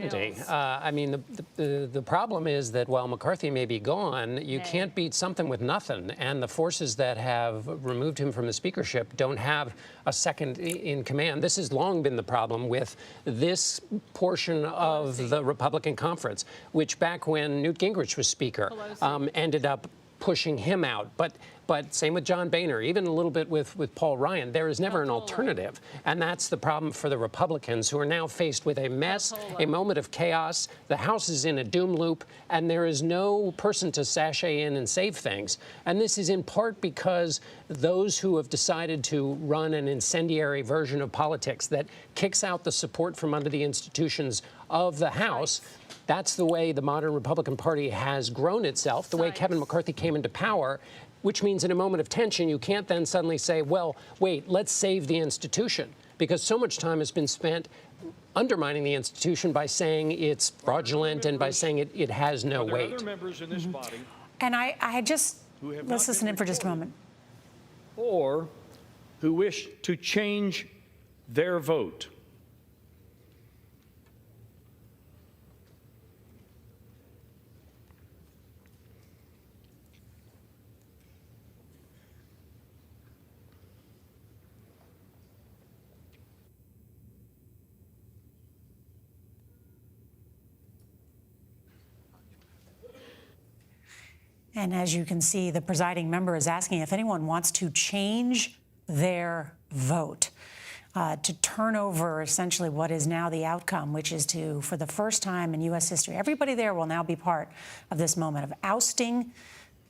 uncertainty. I mean, the problem is that while McCarthy may be gone, you can't beat something with nothing. And the forces that have removed him from the speakership don't have a second in command. This has long been the problem with this portion of the Republican conference, which back when Newt Gingrich was Speaker, ended up pushing him out. But same with John Boehner, even a little bit with Paul Ryan. There is never an alternative. And that's the problem for the Republicans, who are now faced with a mess, a moment of chaos. The House is in a doom loop, and there is no person to sashay in and save things. And this is in part because those who have decided to run an incendiary version of politics that kicks out the support from under the institutions of the House. That's the way the modern Republican Party has grown itself, the way Kevin McCarthy came into power, which means in a moment of tension, you can't then suddenly say, well, wait, let's save the institution, because so much time has been spent undermining the institution by saying it's fraudulent and by saying it has no weight. Other members in this body, and I just, let's listen in for just a moment. Or who wish to change their vote. And as you can see, the presiding member is asking if anyone wants to change their vote, to turn over essentially what is now the outcome, which is to, for the first time in U.S. history, everybody there will now be part of this moment of ousting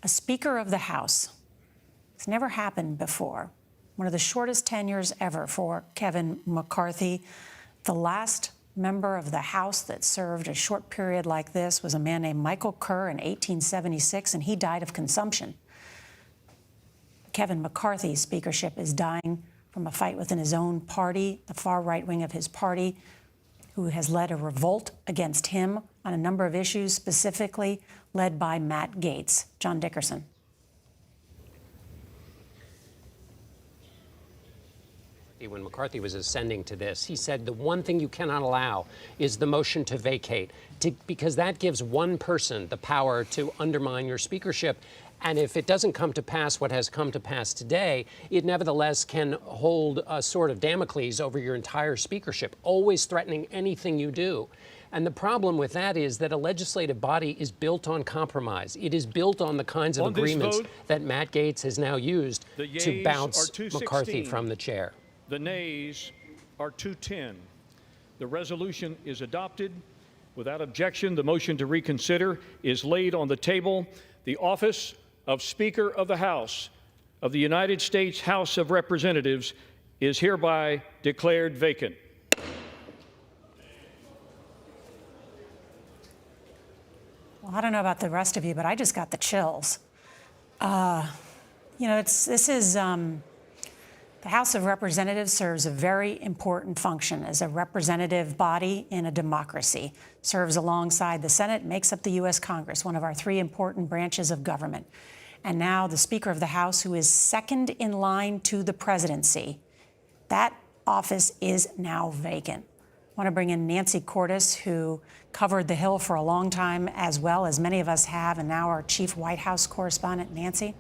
a Speaker of the House. It's never happened before. One of the shortest tenures ever for Kevin McCarthy. The last member of the House that served a short period like this was a man named Michael Kerr in 1876, and he died of consumption. Kevin McCarthy's speakership is dying from a fight within his own party, the far right wing of his party, who has led a revolt against him on a number of issues, specifically led by Matt Gaetz. John Dickerson. When McCarthy was ascending to this, he said the one thing you cannot allow is the motion to vacate, because that gives one person the power to undermine your speakership. And if it doesn't come to pass what has come to pass today, it nevertheless can hold a sword of Damocles over your entire speakership, always threatening anything you do. And the problem with that is that a legislative body is built on compromise. It is built on the kinds of agreements that Matt Gaetz has now used to bounce McCarthy from the chair. The nays are 210. The resolution is adopted. Without objection, the motion to reconsider is laid on the table. The office of Speaker of the House of the United States House of Representatives is hereby declared vacant. Well, I don't know about the rest of you, but I just got the chills. You know, the House of Representatives serves a very important function as a representative body in a democracy, serves alongside the Senate, makes up the U.S. Congress, one of our three important branches of government. And now the Speaker of the House, who is second in line to the presidency, that office is now vacant. I want to bring in Nancy Cordes, who covered the Hill for a long time, as well as many of us have, and now our chief White House correspondent. Nancy?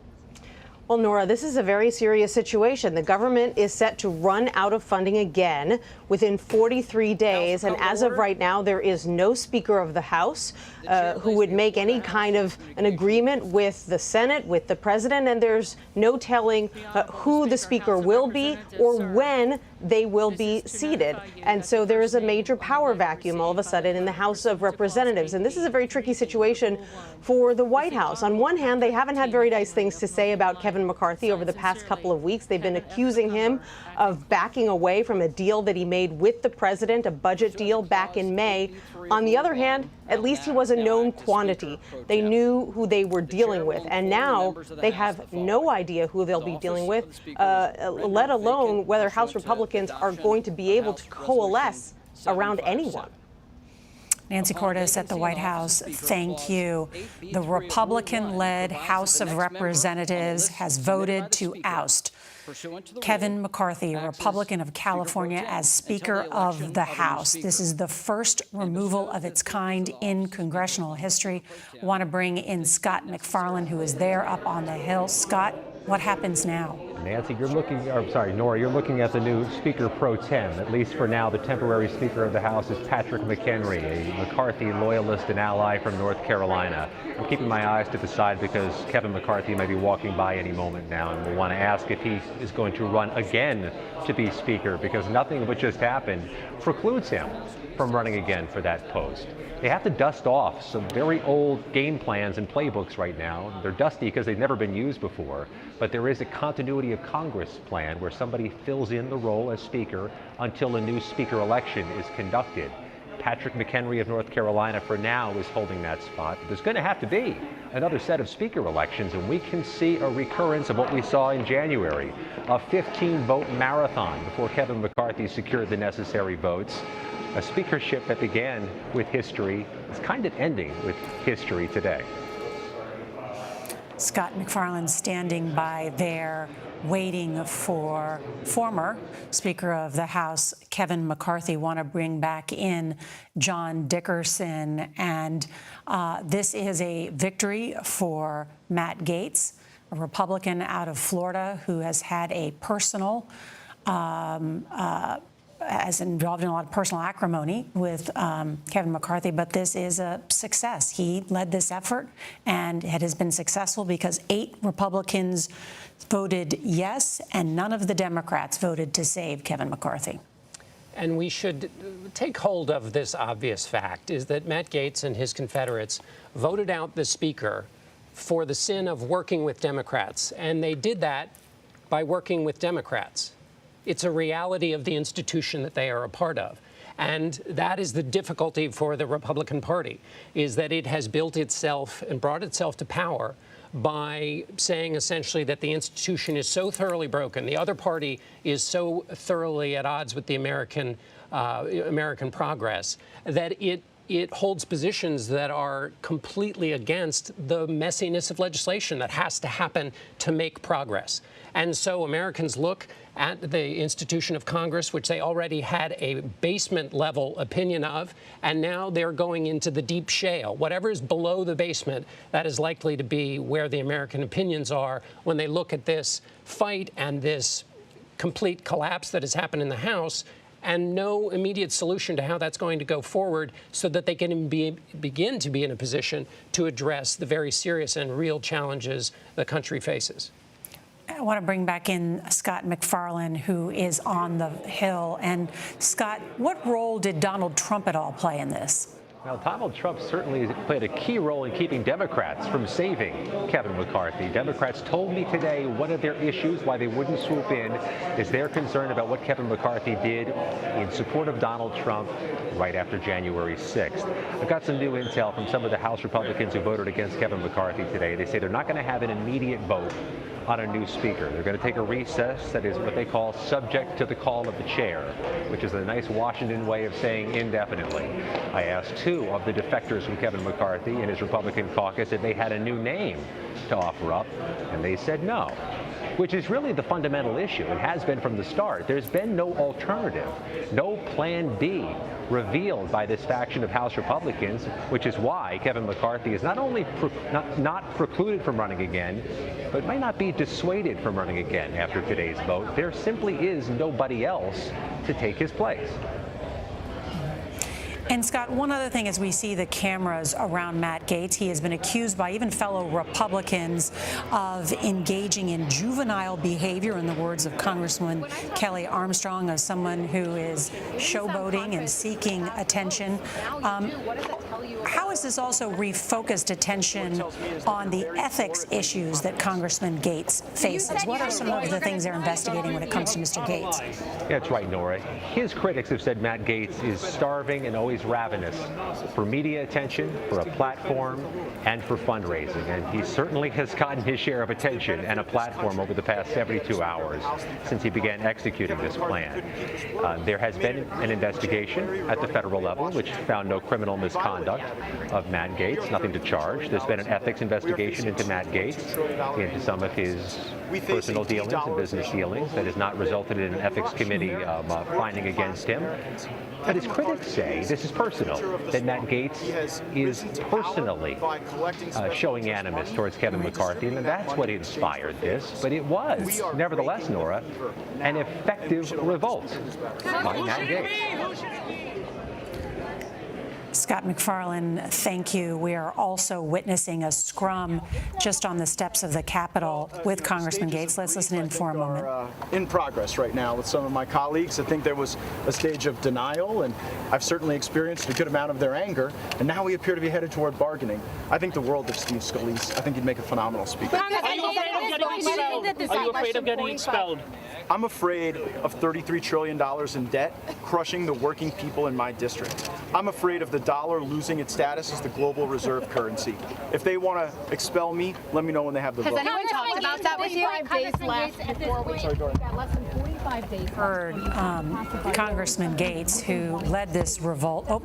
Well, Nora, this is a very serious situation. The government is set to run out of funding again within 43 days. And as of right now, there is no Speaker of the House who would make any kind of an agreement with the Senate, with the president. And there's no telling who the Speaker will be or when they will be seated. And so there is a major power vacuum all of a sudden in the House of Representatives. And this is a very tricky situation for the White House. On one hand, they haven't had very nice things to say about Kevin McCarthy over the past couple of weeks. They've been accusing him of backing away from a deal that he made with the president, a budget deal back in May. On the other hand, at least he was a known quantity. They knew who they were dealing with. And now they have no idea who they'll be dealing with, let alone whether House Republicans are going to be able to coalesce around anyone. Nancy Cordes at the White House, thank you. The Republican-led House of Representatives has voted to oust Kevin McCarthy, a Republican of California, as Speaker of the House. This is the first removal of its kind in congressional history. I want to bring in Scott McFarland, who is there up on the Hill. Scott, what happens now? Nancy, Nora, you're looking at the new Speaker Pro Tem. At least for now, the temporary Speaker of the House is Patrick McHenry, a McCarthy loyalist and ally from North Carolina. I'm keeping my eyes to the side because Kevin McCarthy may be walking by any moment now, and we'll want to ask if he is going to run again to be Speaker, because nothing of what just happened precludes him from running again for that post. They have to dust off some very old game plans and playbooks right now. They're dusty because they've never been used before, but there is a continuity of Congress plan where somebody fills in the role as Speaker until a new Speaker election is conducted. Patrick McHenry of North Carolina for now is holding that spot. There's going to have to be another set of Speaker elections, and we can see a recurrence of what we saw in January, a 15-vote marathon before Kevin McCarthy secured the necessary votes. A speakership that began with history is kind of ending with history today. Scott McFarland standing by there, waiting for former Speaker of the House Kevin McCarthy. Want to bring back in John Dickerson, and this is a victory for Matt Gaetz, a Republican out of Florida who has had a personal as involved in a lot of personal acrimony with Kevin McCarthy, but this is a success. He led this effort, and it has been successful because 8 Republicans voted yes, and none of the Democrats voted to save Kevin McCarthy. And we should take hold of this obvious fact, is that Matt Gaetz and his Confederates voted out the Speaker for the sin of working with Democrats, and they did that by working with Democrats. It's a reality of the institution that they are a part of. And that is the difficulty for the Republican Party, is that it has built itself and brought itself to power by saying essentially that the institution is so thoroughly broken, the other party is so thoroughly at odds with the American progress, that it holds positions that are completely against the messiness of legislation that has to happen to make progress. And so Americans look at the institution of Congress, which they already had a basement-level opinion of, and now they're going into the deep shale. Whatever is below the basement, that is likely to be where the American opinions are when they look at this fight and this complete collapse that has happened in the House, and no immediate solution to how that's going to go forward so that they can begin to be in a position to address the very serious and real challenges the country faces. I want to bring back in Scott McFarland, who is on the Hill. And Scott, what role did Donald Trump at all play in this? Now, Donald Trump certainly played a key role in keeping Democrats from saving Kevin McCarthy. Democrats told me today one of their issues, why they wouldn't swoop in, is their concern about what Kevin McCarthy did in support of Donald Trump right after January 6th. I've got some new intel from some of the House Republicans who voted against Kevin McCarthy today. They say they're not going to have an immediate vote on a new speaker. They're going to take a recess that is what they call subject to the call of the chair, which is a nice Washington way of saying indefinitely. I asked 2 of the defectors from Kevin McCarthy and his Republican caucus if they had a new name to offer up, and they said no, which is really the fundamental issue. It has been from the start. There's been no alternative, no plan B revealed by this faction of House Republicans, which is why Kevin McCarthy is not only not precluded from running again, but might not be dissuaded from running again after today's vote. There simply is nobody else to take his place. And Scott, one other thing as we see the cameras around Matt Gaetz, he has been accused by even fellow Republicans of engaging in juvenile behavior, in the words of Congresswoman Kelly Armstrong, as someone who is showboating and seeking attention. How has this also refocused attention on the ethics issues that Congressman Gaetz faces? What are some of the things they're investigating when it comes to Mr. Gaetz? Yeah, that's right, Nora. His critics have said Matt Gaetz is starving and always is ravenous for media attention, for a platform, and for fundraising. And he certainly has gotten his share of attention and a platform over the past 72 hours since he began executing this plan. There has been an investigation at the federal level which found no criminal misconduct of Matt Gaetz, nothing to charge. There's been an ethics investigation into Matt Gaetz, into some of his personal dealings and business dealings that has not resulted in an ethics committee finding against him. But his critics say this is personal, that Matt Gaetz is personally showing animus towards Kevin McCarthy, and that's what inspired this. But it was, nevertheless, Nora, an effective revolt by Matt Gaetz. Scott MacFarlane, thank you. We are also witnessing a scrum just on the steps of the Capitol with Congressman Gaetz. Let's listen in for a moment. In progress right now with some of my colleagues. I think there was a stage of denial, and I've certainly experienced a good amount of their anger, and now we appear to be headed toward bargaining. I think the world of Steve Scalise. I think he'd make a phenomenal speaker. Are you afraid of getting expelled? I'm afraid of $33 trillion in debt crushing the working people in my district. I'm afraid of the dollar losing its status as the global reserve currency. If they want to expel me, let me know when they have the vote. Has anyone talked about that with you? 45 days left before we got less than 45 days Heard Congressman Gaetz, who led this revolt. Oh,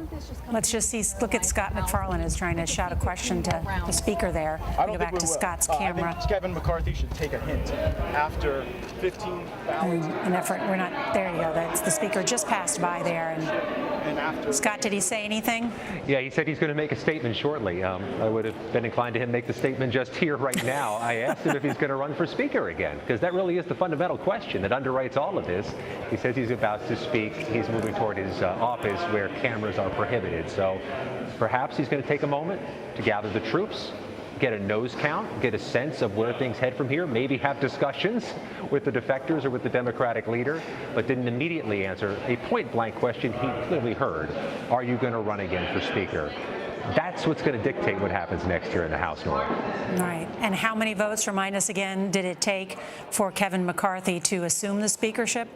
let's just see. Look at Scott MacFarlane is trying to shout a question to the speaker there. Go back to Scott's camera. I think Kevin McCarthy should take a hint. After 15 ballots. An effort. We're not. There you go. That's the speaker just passed by there. And after. Scott, did he say anything? Yeah, he said he's going to make a statement shortly. I would have been inclined to him make the statement just here right now. I asked him if he's going to run for speaker again, because that really is the fundamental question that underwrites all of this. He says he's about to speak. He's moving toward his office where cameras are prohibited. So perhaps he's going to take a moment to gather the troops, get a nose count, get a sense of where things head from here, maybe have discussions with the defectors or with the Democratic leader, but didn't immediately answer a point-blank question he clearly heard. Are you going to run again for Speaker? That's what's going to dictate what happens next year in the House, Nora. Right. And how many votes, remind us again, did it take for Kevin McCarthy to assume the speakership?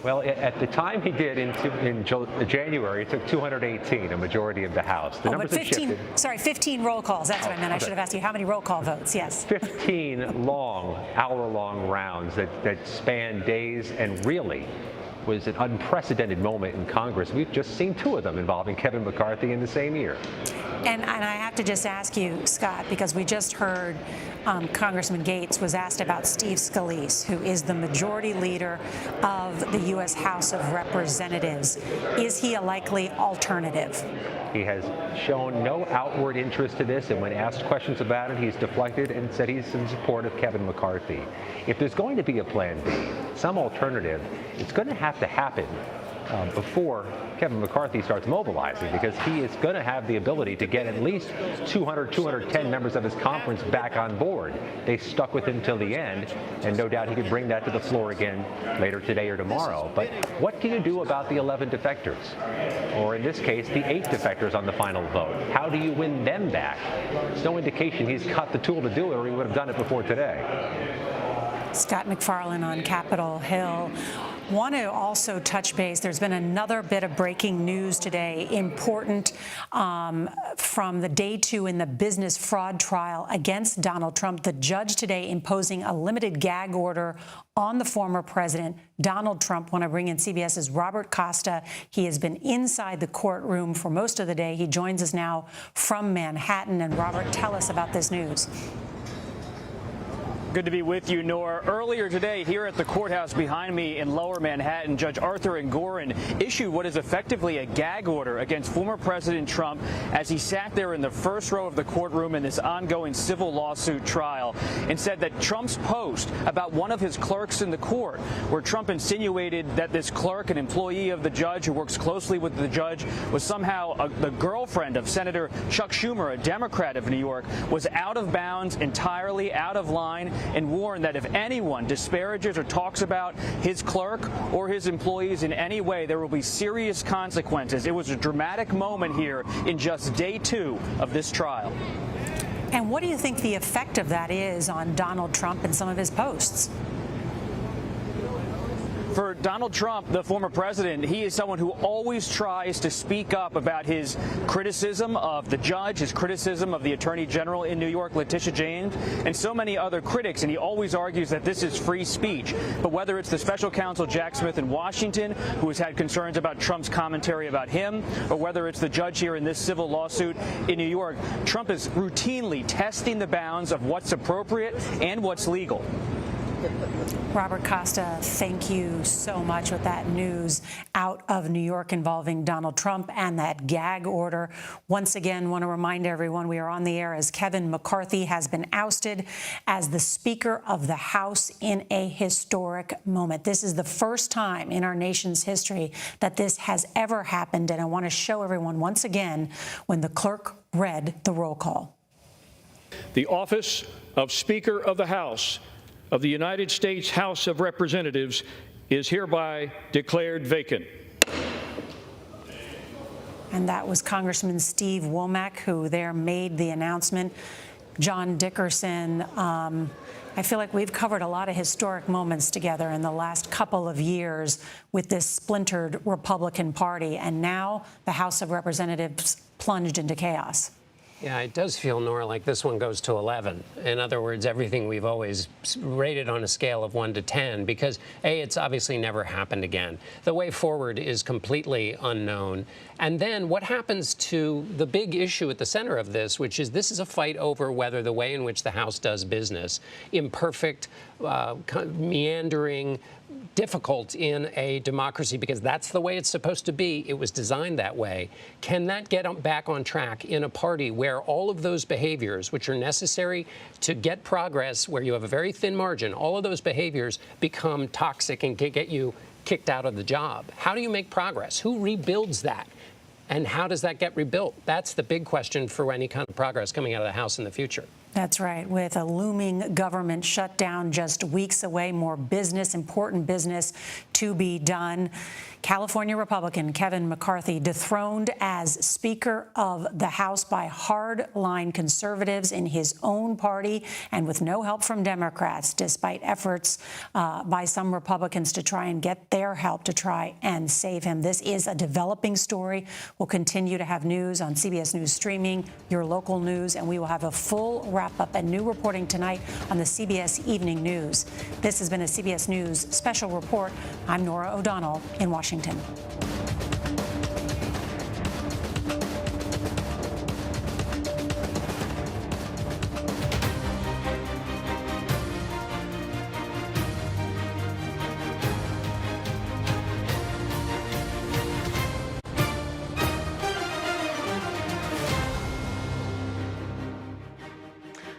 Well, at the time he did in January, it took 218, a majority of the House. The numbers have shifted. Sorry, 15 roll calls. That's what I meant. I should have asked you how many roll call votes. Yes. 15 long, hour-long rounds that spanned days and really was an unprecedented moment in Congress. We've just seen two of them involving Kevin McCarthy in the same year. And I have to just ask you, Scott, because we just heard Congressman Gaetz was asked about Steve Scalise, who is the majority leader of the U.S. House of Representatives. Is he a likely alternative? He has shown no outward interest to this, and when asked questions about it, he's deflected and said he's in support of Kevin McCarthy. If there's going to be a plan B, some alternative, it's going to have to happen before Kevin McCarthy starts mobilizing, because he is going to have the ability to get at least 210 members of his conference back on board. They stuck with him till the end, and no doubt he could bring that to the floor again later today or tomorrow. But what can you do about the 11 defectors? Or in this case, the 8 defectors on the final vote? How do you win them back? There's no indication he's got the tool to do it, or he would have done it before today. Scott MacFarlane on Capitol Hill. Want to also touch base. There's been another bit of breaking news today, important from the day 2 in the business fraud trial against Donald Trump. The judge today imposing a limited gag order on the former president, Donald Trump. Want to bring in CBS's Robert Costa. He has been inside the courtroom for most of the day. He joins us now from Manhattan. And Robert, tell us about this news. Good to be with you, Nora. Earlier today, here at the courthouse behind me in Lower Manhattan, Judge Arthur Engoron issued what is effectively a gag order against former President Trump as he sat there in the first row of the courtroom in this ongoing civil lawsuit trial, and said that Trump's post about one of his clerks in the court, where Trump insinuated that this clerk, an employee of the judge who works closely with the judge, was somehow the girlfriend of Senator Chuck Schumer, a Democrat of New York, was out of bounds, entirely out of line, and warned that if anyone disparages or talks about his clerk or his employees in any way, there will be serious consequences. It was a dramatic moment here in just day 2 of this trial. And what do you think the effect of that is on Donald Trump and some of his posts? For Donald Trump, the former president, he is someone who always tries to speak up about his criticism of the judge, his criticism of the attorney general in New York, Letitia James, and so many other critics. And he always argues that this is free speech. But whether it's the special counsel Jack Smith in Washington, who has had concerns about Trump's commentary about him, or whether it's the judge here in this civil lawsuit in New York, Trump is routinely testing the bounds of what's appropriate and what's legal. Robert Costa, thank you so much with that news out of New York involving Donald Trump and that gag order. Once again, want to remind everyone we are on the air as Kevin McCarthy has been ousted as the Speaker of the House in a historic moment. This is the first time in our nation's history that this has ever happened, and I want to show everyone once again when the clerk read the roll call. The office of Speaker of the House of the United States House of Representatives is hereby declared vacant. And that was Congressman Steve Womack who there made the announcement. John Dickerson, I feel like we've covered a lot of historic moments together in the last couple of years with this splintered Republican Party, and now the House of Representatives plunged into chaos. Yeah, it does feel, Nora, like this one goes to 11. In other words, everything we've always rated on a scale of 1 to 10, because, A, it's obviously never happened again. The way forward is completely unknown. And then what happens to the big issue at the center of this, which is this is a fight over whether the way in which the House does business, imperfect, meandering, difficult in a democracy, because that's the way it's supposed to be. It was designed that way. Can that get back on track in a party where all of those behaviors, which are necessary to get progress, where you have a very thin margin, all of those behaviors become toxic and can get you kicked out of the job? How do you make progress? Who rebuilds that? And how does that get rebuilt? That's the big question for any kind of progress coming out of the House in the future. That's right. With a looming government shutdown just weeks away, more business, important business to be done. California Republican Kevin McCarthy dethroned as Speaker of the House by hardline conservatives in his own party and with no help from Democrats, despite efforts by some Republicans to try and get their help to try and save him. This is a developing story. We'll continue to have news on CBS News Streaming, your local news, and we will have a full wrap-up and new reporting tonight on the CBS Evening News. This has been a CBS News special report. I'm Nora O'Donnell in Washington.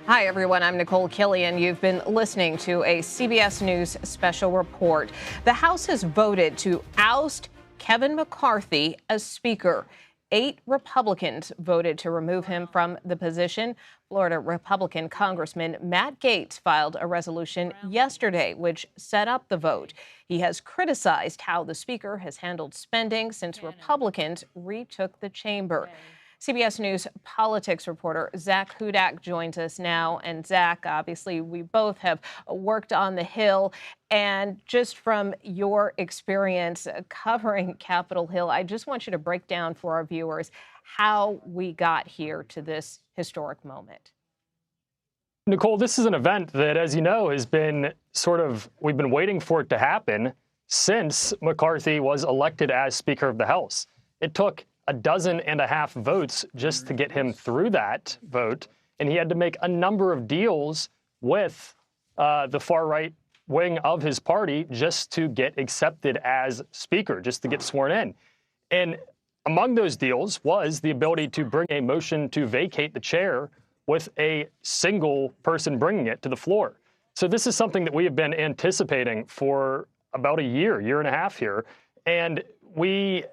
Hi, everyone. I'm Nicole Killian. You've been listening to a CBS News special report. The House has voted to oust Kevin McCarthy as Speaker. 8 Republicans voted to remove him from the position. Florida Republican Congressman Matt Gaetz filed a resolution yesterday which set up the vote. He has criticized how the Speaker has handled spending since Republicans retook the chamber. CBS News politics reporter Zach Hudak joins us now. And Zach, obviously, we both have worked on the Hill. And just from your experience covering Capitol Hill, I just want you to break down for our viewers how we got here to this historic moment. Nicole, this is an event that, as you know, has been we've been waiting for it to happen since McCarthy was elected as Speaker of the House. It took 12.5 votes just to get him through that vote, and he had to make a number of deals with the far-right wing of his party just to get accepted as Speaker, just to get sworn in. And among those deals was the ability to bring a motion to vacate the chair with a single person bringing it to the floor. So this is something that we have been anticipating for about a year and a half here, and we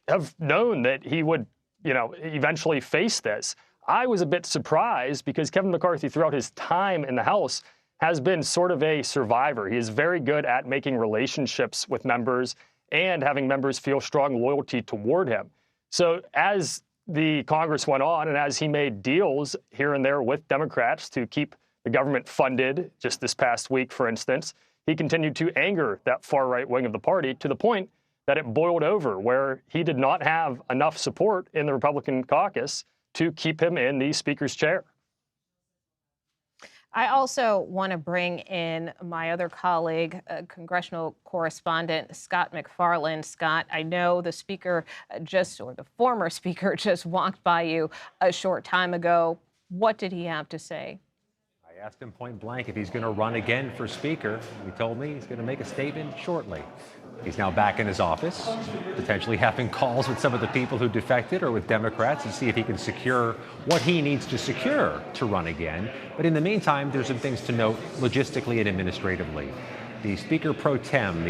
have known that he would, eventually face this. I was a bit surprised because Kevin McCarthy, throughout his time in the House, has been sort of a survivor. He is very good at making relationships with members and having members feel strong loyalty toward him. So as the Congress went on and as he made deals here and there with Democrats to keep the government funded, just this past week, for instance, he continued to anger that far right wing of the party to the point that it boiled over, where he did not have enough support in the Republican caucus to keep him in the Speaker's chair. I also want to bring in my other colleague, congressional correspondent Scott McFarland. Scott, I know the speaker the former speaker just walked by you a short time ago. What did he have to say? I asked him point blank if he's going to run again for Speaker. He told me he's going to make a statement shortly. He's now back in his office, potentially having calls with some of the people who defected or with Democrats to see if he can secure what he needs to secure to run again. But in the meantime, there's some things to note logistically and administratively. The Speaker pro tem,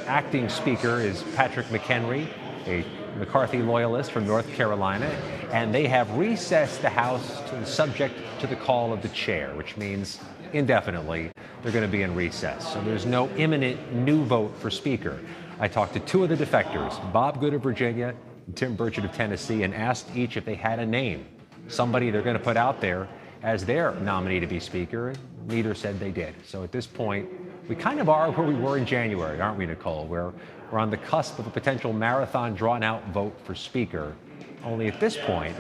acting Speaker, is Patrick McHenry, a McCarthy loyalist from North Carolina, and they have recessed the House subject to the call of the chair, which means indefinitely they're going to be in recess. So there's no imminent new vote for Speaker. I talked to two of the defectors, Bob Good of Virginia and Tim Burchett of Tennessee, and asked each if they had a name, somebody they're going to put out there as their nominee to be Speaker. Neither said they did. So at this point, we kind of are where we were in January, aren't we, Nicole? Where we're on the cusp of a potential marathon drawn-out vote for Speaker. Only at this point,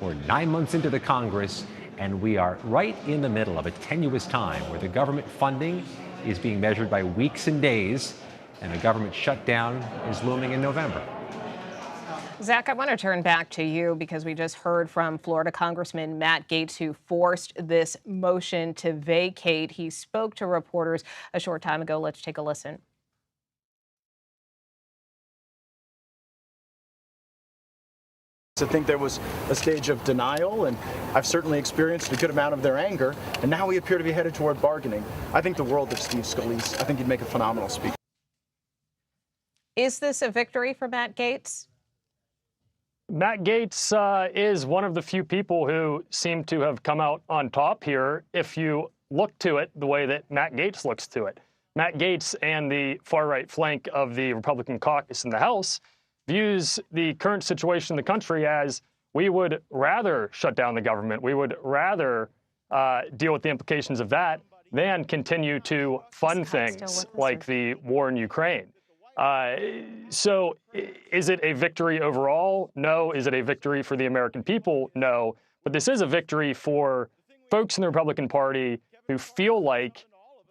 we're 9 months into the Congress, and we are right in the middle of a tenuous time where the government funding is being measured by weeks and days, and a government shutdown is looming in November. Zach, I want to turn back to you because we just heard from Florida Congressman Matt Gaetz, who forced this motion to vacate. He spoke to reporters a short time ago. Let's take a listen. I think there was a stage of denial, and I've certainly experienced a good amount of their anger, and now we appear to be headed toward bargaining. I think the world of Steve Scalise. I think he'd make a phenomenal speaker. Is this a victory for Matt Gaetz? Matt Gaetz is one of the few people who seem to have come out on top here if you look to it the way that Matt Gaetz looks to it. Matt Gaetz and the far-right flank of the Republican caucus in the House views the current situation in the country as we would rather shut down the government. We would rather deal with the implications of that than continue to fund things like the war in Ukraine. So is it a victory overall? No. Is it a victory for the American people? No. But this is a victory for folks in the Republican Party who feel like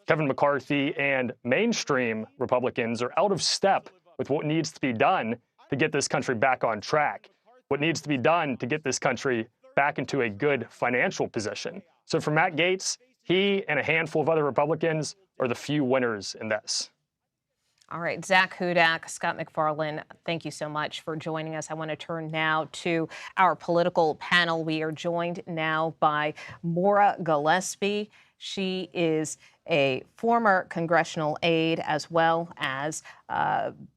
Kevin McCarthy and mainstream Republicans are out of step with what needs to be done to get this country back on track, what needs to be done to get this country back into a good financial position. So for Matt Gaetz, he and a handful of other Republicans are the few winners in this. All right, Zach Hudak, Scott McFarland, thank you so much for joining us. I want to turn now to our political panel. We are joined now by Maura Gillespie. She is a former congressional aide, as well as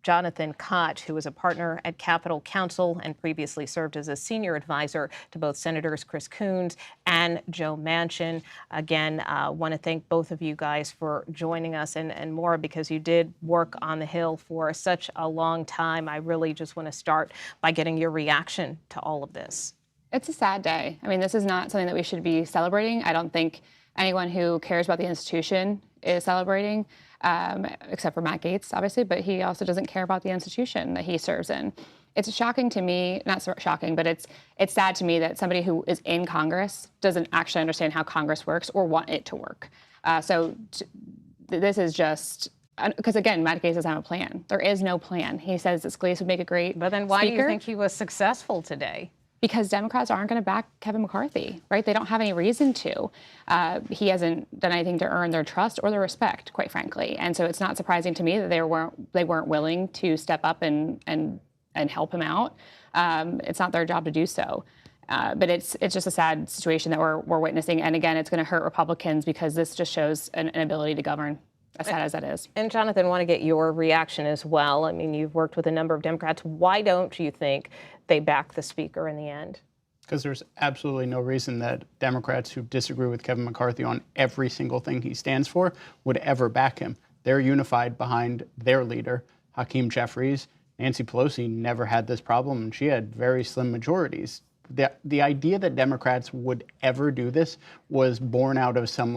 Jonathan Cott, who is a partner at Capitol Counsel and previously served as a senior advisor to both Senators Chris Coons and Joe Manchin. Again, want to thank both of you guys for joining us, and Maura, because you did work on the Hill for such a long time. I really just want to start by getting your reaction to all of this. It's a sad day. I mean, this is not something that we should be celebrating. I don't think anyone who cares about the institution is celebrating, except for Matt Gaetz, obviously, but he also doesn't care about the institution that he serves in. It's shocking to me, not so shocking, but it's sad to me that somebody who is in Congress doesn't actually understand how Congress works or want it to work. This is just, because again, Matt Gaetz doesn't have a plan. There is no plan. He says that Scalise would make a great But then why speaker. do you think he was successful today? Because Democrats aren't going to back Kevin McCarthy, right? They don't have any reason to. He hasn't done anything to earn their trust or their respect, quite frankly. And so it's not surprising to me that they weren't willing to step up and help him out. It's not their job to do so. But it's just a sad situation that we're witnessing. And again, it's going to hurt Republicans because this just shows an inability to govern, as sad as that is. And Jonathan, I want to get your reaction as well. I mean, you've worked with a number of Democrats. Why don't you think they back the speaker in the end? Because there's absolutely no reason that Democrats who disagree with Kevin McCarthy on every single thing he stands for would ever back him. They're unified behind their leader, Hakeem Jeffries. Nancy Pelosi never had this problem, and she had very slim majorities. The idea that Democrats would ever do this was born out of some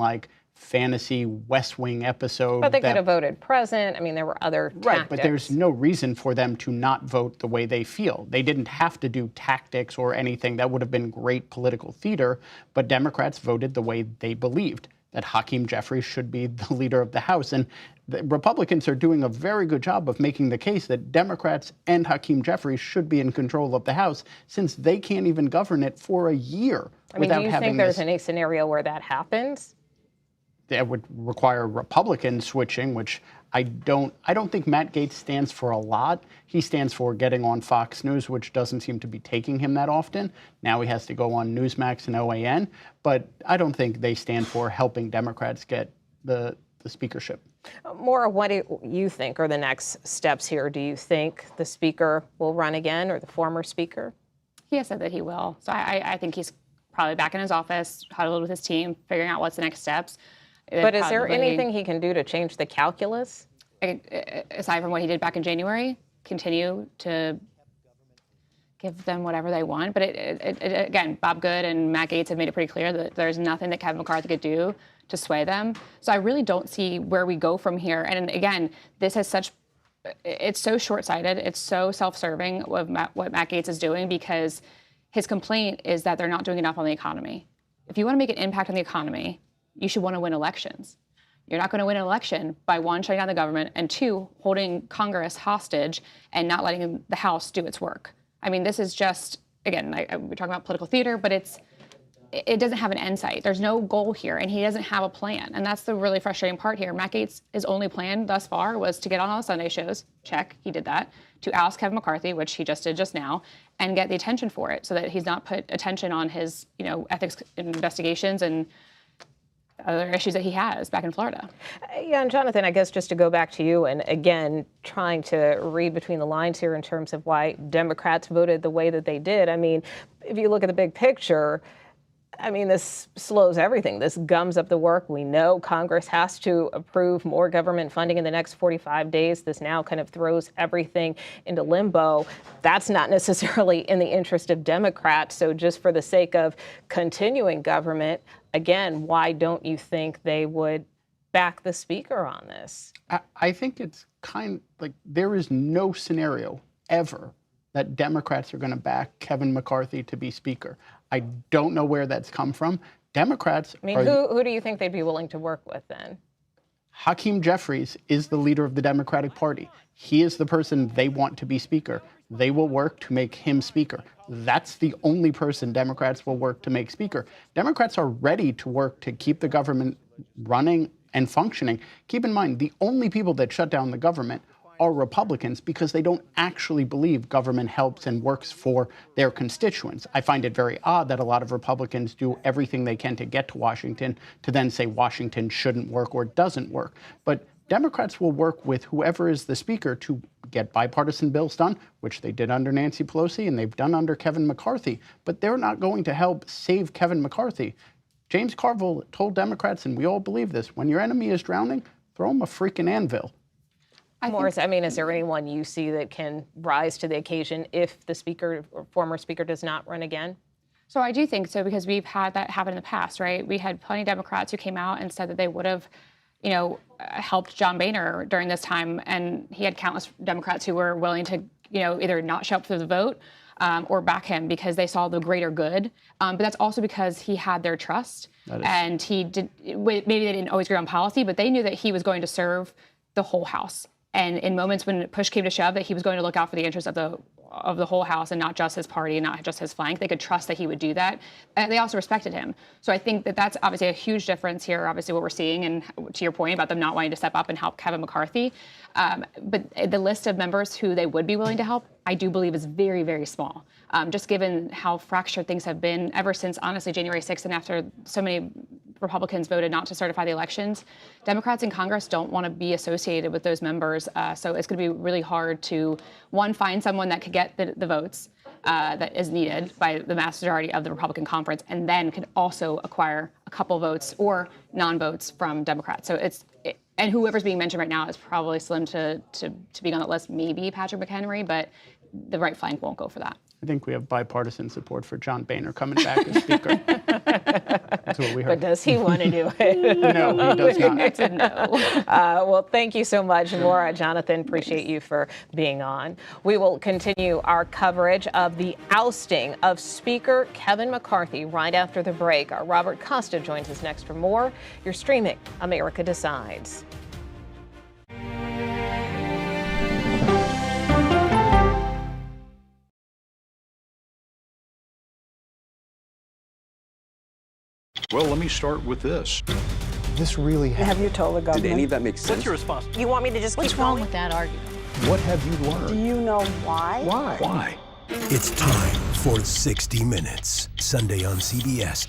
fantasy West Wing episode. But they could have voted present. I mean, there were other tactics. Right, but there's no reason for them to not vote the way they feel. They didn't have to do tactics or anything. That would have been great political theater, but Democrats voted the way they believed, that Hakeem Jeffries should be the leader of the House. And the Republicans are doing a very good job of making the case that Democrats and Hakeem Jeffries should be in control of the House, since they can't even govern it for a year without having do you think there's any scenario where that happens? That would require Republican switching, which I don't think Matt Gaetz stands for a lot. He stands for getting on Fox News, which doesn't seem to be taking him that often. Now he has to go on Newsmax and OAN, but I don't think they stand for helping Democrats get the speakership. Maura, what do you think are the next steps here? Do you think the speaker will run again, or the former speaker? He has said that he will. So I think he's probably back in his office, huddled with his team, figuring out what's the next steps. But is there anything he can do to change the calculus? Aside from what he did back in January, continue to give them whatever they want. But again, Bob Good and Matt Gaetz have made it pretty clear that there's nothing that Kevin McCarthy could do to sway them. So I really don't see where we go from here. And again, this has it's so short-sighted. It's so self-serving what Matt Gaetz is doing, because his complaint is that they're not doing enough on the economy. If you want to make an impact on the economy, you should want to win elections. You're not going to win an election by, one, shutting down the government, and two, holding Congress hostage and not letting the House do its work. I mean, this is just, again, we're talking about political theater, but it doesn't have an end sight. There's no goal here, and he doesn't have a plan. And that's the really frustrating part here. Matt Gaetz, his only plan thus far was to get on all the Sunday shows. Check, he did that. To oust Kevin McCarthy, which he just did just now, and get the attention for it, so that he's not put attention on his, ethics investigations and other issues that he has back in Florida. Yeah, and Jonathan, I guess just to go back to you, and again, trying to read between the lines here in terms of why Democrats voted the way that they did. I mean, if you look at the big picture, I mean, this slows everything. This gums up the work. We know Congress has to approve more government funding in the next 45 days. This now kind of throws everything into limbo. That's not necessarily in the interest of Democrats. So just for the sake of continuing government, again, why don't you think they would back the speaker on this? I think it's kind of like there is no scenario ever that Democrats are going to back Kevin McCarthy to be speaker. I don't know where that's come from. Democrats who do you think they'd be willing to work with then? Hakeem Jeffries is the leader of the Democratic Party. He is the person they want to be speaker. They will work to make him speaker. That's the only person Democrats will work to make speaker. Democrats are ready to work to keep the government running and functioning. Keep in mind, the only people that shut down the government are Republicans, because they don't actually believe government helps and works for their constituents. I find it very odd that a lot of Republicans do everything they can to get to Washington to then say Washington shouldn't work or doesn't work. But Democrats will work with whoever is the speaker to get bipartisan bills done, which they did under Nancy Pelosi and they've done under Kevin McCarthy. But they're not going to help save Kevin McCarthy. James Carville told Democrats, and we all believe this, when your enemy is drowning, throw him a freaking anvil. Morris, I mean, is there anyone you see that can rise to the occasion if the speaker or former speaker does not run again? So I do think so, because we've had that happen in the past, right? We had plenty of Democrats who came out and said that they would have, helped John Boehner during this time, and he had countless Democrats who were willing to, either not show up for the vote or back him because they saw the greater good. But that's also because he had their trust, and he did. Maybe they didn't always agree on policy, but they knew that he was going to serve the whole House. And in moments when push came to shove, that he was going to look out for the interests of the whole House and not just his party and not just his flank, they could trust that he would do that. And they also respected him. So I think that that's obviously a huge difference here, obviously what we're seeing, and to your point about them not wanting to step up and help Kevin McCarthy. But the list of members who they would be willing to help, I do believe is very, very small. Just given how fractured things have been ever since, honestly, January 6th, and after so many Republicans voted not to certify the elections, Democrats in Congress don't want to be associated with those members. So it's going to be really hard to, one, find someone that could get the votes that is needed by the vast majority of the Republican conference, and then could also acquire a couple votes or non-votes from Democrats. So and whoever's being mentioned right now is probably slim to being on that list, maybe Patrick McHenry, but the right flank won't go for that. I think we have bipartisan support for John Boehner coming back as Speaker. That's what we heard. But does he want to do it? No, he does not. It's a no. Well, thank you so much, Laura. Jonathan, appreciate you for being on. We will continue our coverage of the ousting of Speaker Kevin McCarthy right after the break. Our Robert Costa joins us next for more. You're streaming America Decides. Well, let me start with this. This really happened. Have you told the government? Did any of that make sense? What's your response? You want me to just What's keep wrong going? with that argument? What have you learned? Do you know why? Why? Why? It's time for 60 Minutes, Sunday on CBS.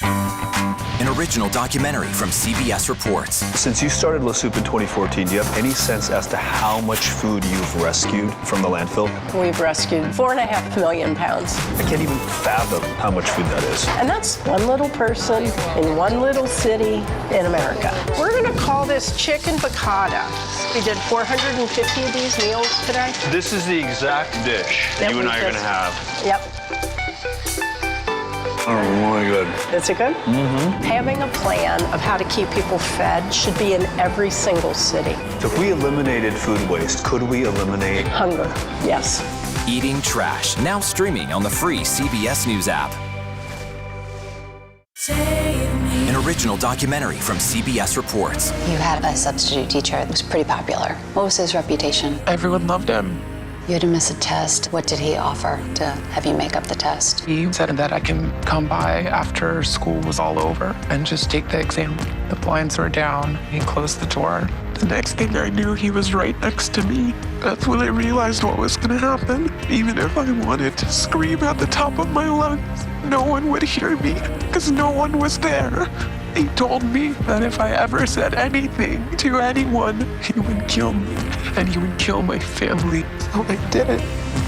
An original documentary from CBS Reports. Since you started La Soup in 2014, do you have any sense as to how much food you've rescued from the landfill? We've rescued 4.5 million pounds. I can't even fathom how much food that is. And that's one little person in one little city in America. We're going to call this chicken piccata. We did 450 of these meals today. This is the exact dish That you and we I are going to have. Yep. Oh, really good. Is it good? Mm-hmm. Having a plan of how to keep people fed should be in every single city. If we eliminated food waste, could we eliminate hunger? Yes. Eating Trash, now streaming on the free CBS News app. An original documentary from CBS Reports. You had a substitute teacher that was pretty popular. What was his reputation? Everyone loved him. You had to miss a test. What did he offer to have you make up the test? He said that I can come by after school was all over and just take the exam. The blinds were down. He closed the door. The next thing I knew, he was right next to me. That's when I realized what was going to happen. Even if I wanted to scream at the top of my lungs, no one would hear me because no one was there. He told me that if I ever said anything to anyone, he would kill me and he would kill my family. So I did it.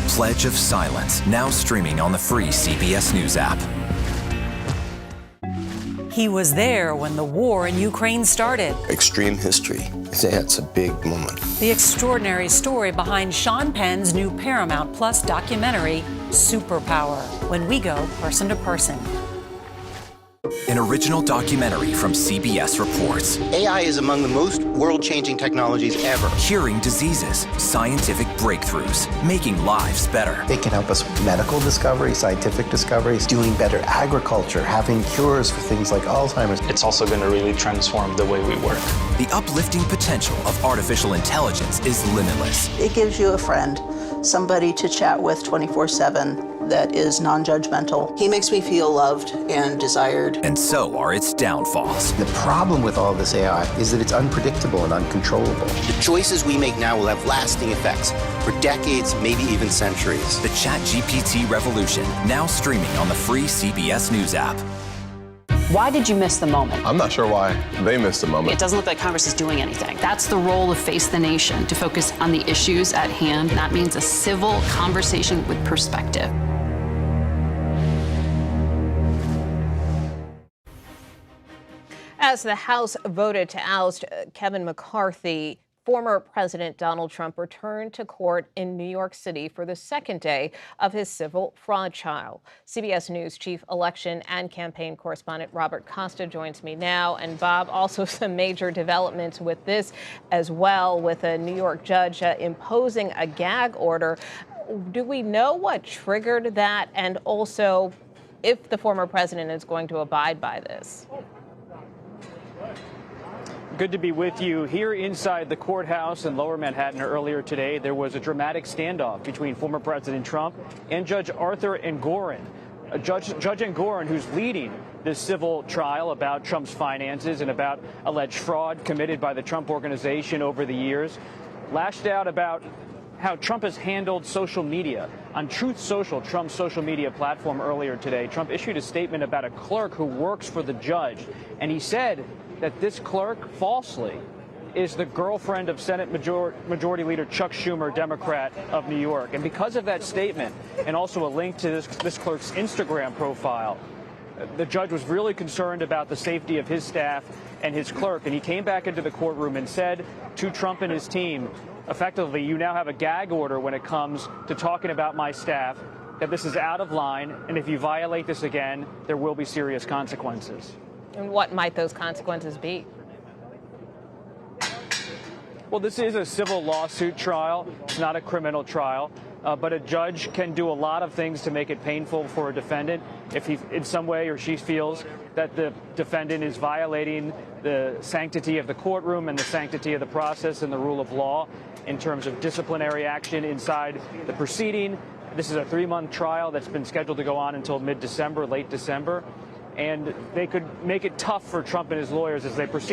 Pledge of Silence, now streaming on the free CBS News app. He was there when the war in Ukraine started. Extreme history. It's a big moment. The extraordinary story behind Sean Penn's new Paramount Plus documentary, Superpower, when we go person to person. An original documentary from CBS Reports. AI is among the most world-changing technologies ever. Curing diseases, scientific breakthroughs, making lives better. It can help us with medical discoveries, scientific discoveries, doing better agriculture, having cures for things like Alzheimer's. It's also going to really transform the way we work. The uplifting potential of artificial intelligence is limitless. It gives you a friend, somebody to chat with 24/7 that is non-judgmental. He makes me feel loved and desired. And so are its downfalls. The problem with all this AI is that it's unpredictable and uncontrollable. The choices we make now will have lasting effects for decades, maybe even centuries. The ChatGPT revolution, now streaming on the free CBS News app. Why did you miss the moment? I'm not sure why they missed the moment. It doesn't look like Congress is doing anything. That's the role of Face the Nation, to focus on the issues at hand. That means a civil conversation with perspective. As the House voted to oust Kevin McCarthy, former President Donald Trump returned to court in New York City for the second day of his civil fraud trial. CBS News chief election and campaign correspondent Robert Costa joins me now. And Bob, also some major developments with this as well, with a New York judge imposing a gag order. Do we know what triggered that, and also if the former president is going to abide by this? Good to be with you. Here inside the courthouse in Lower Manhattan earlier today, there was a dramatic standoff between former President Trump and Judge Arthur Engoron. Judge Engoron, who's leading this civil trial about Trump's finances and about alleged fraud committed by the Trump organization over the years, lashed out about how Trump has handled social media. On Truth Social, Trump's social media platform earlier today, Trump issued a statement about a clerk who works for the judge, and he said that this clerk, falsely, is the girlfriend of Senate Majority Leader Chuck Schumer, Democrat of New York. And because of that statement, and also a link to this clerk's Instagram profile, the judge was really concerned about the safety of his staff and his clerk. And he came back into the courtroom and said to Trump and his team, effectively, you now have a gag order when it comes to talking about my staff, that this is out of line, and if you violate this again, there will be serious consequences. And what might those consequences be? Well, this is a civil lawsuit trial. It's not a criminal trial. But a judge can do a lot of things to make it painful for a defendant if he, in some way, or she feels that the defendant is violating the sanctity of the courtroom and the sanctity of the process and the rule of law in terms of disciplinary action inside the proceeding. This is a 3-month trial that's been scheduled to go on until mid-December, late December. And they could make it tough for Trump and his lawyers as they proceed.